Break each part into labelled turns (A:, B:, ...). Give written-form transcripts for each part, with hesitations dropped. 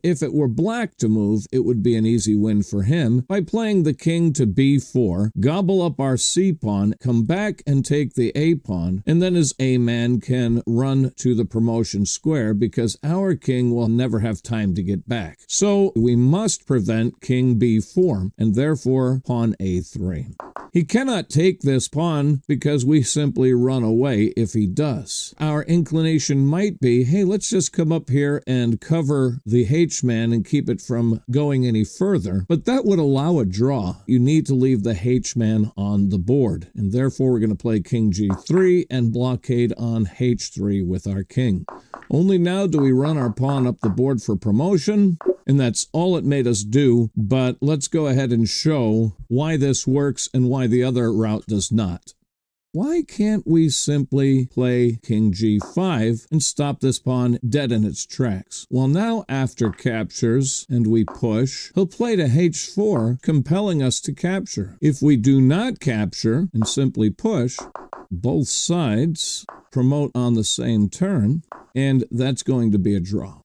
A: If it were black to move, it would be an easy win for him by playing the king to b4, gobble up our c-pawn, come back and take the a-pawn, and then his a-man can run to the promotion square because our king will never have time to get back. So we must prevent king b4, and therefore pawn a3. He cannot take this pawn because we simply run away if he does. Our inclination might be, hey, let's just come up here and cover the h-man and keep it from going any further, but that would allow a draw. You need to leave the h-man on the board, and therefore we're going to play king g3 and blockade on h3 with our king. Only now do we run our pawn up the board for promotion, and that's all it made us do, but let's go ahead and show why this works and why the other route does not. Why can't we simply play king g5 and stop this pawn dead in its tracks? Well, now after captures and we push, he'll play to h4, compelling us to capture. If we do not capture and simply push, both sides promote on the same turn, and that's going to be a draw.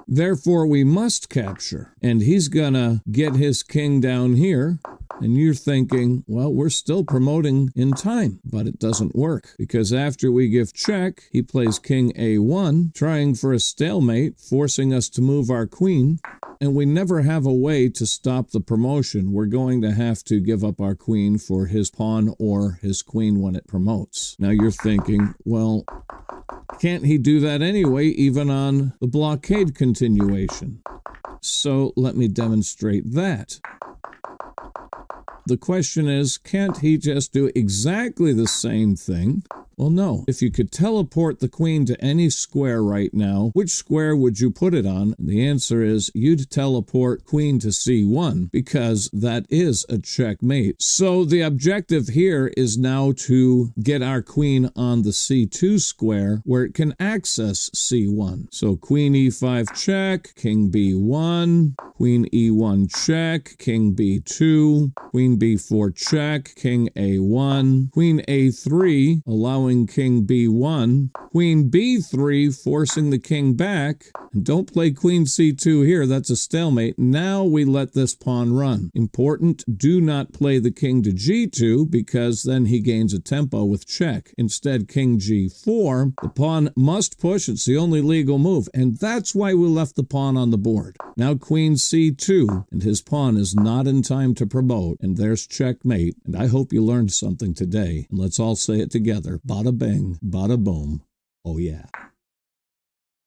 A: Therefore, we must capture, and he's gonna get his king down here, and you're thinking, well, we're still promoting in time, but it doesn't work, because after we give check, he plays king a1, trying for a stalemate, forcing us to move our queen, and we never have a way to stop the promotion. We're going to have to give up our queen for his pawn or his queen when it promotes. Now you're thinking, well, can't he do that anyway, even on the blockade continuation? So let me demonstrate that. The question is, can't he just do exactly the same thing? Well, no. If you could teleport the queen to any square right now, which square would you put it on? And the answer is you'd teleport queen to c1 because that is a checkmate. So the objective here is now to get our queen on the c2 square where it can access c1. So queen e5 check, king b1, queen e1 check, king b2, queen b4 check, king a1, queen a3, allowing king b1, queen b3, forcing the king back, and don't play queen c2 here, that's a stalemate. Now we let this pawn run. Important, do not play the king to g2 because then he gains a tempo with check. Instead, king g4, the pawn must push, it's the only legal move, and that's why we left the pawn on the board. Now queen c2, and his pawn is not in time to promote, and there's checkmate, and I hope you learned something today, and let's all say it together. Bada bing, bada boom. Oh yeah.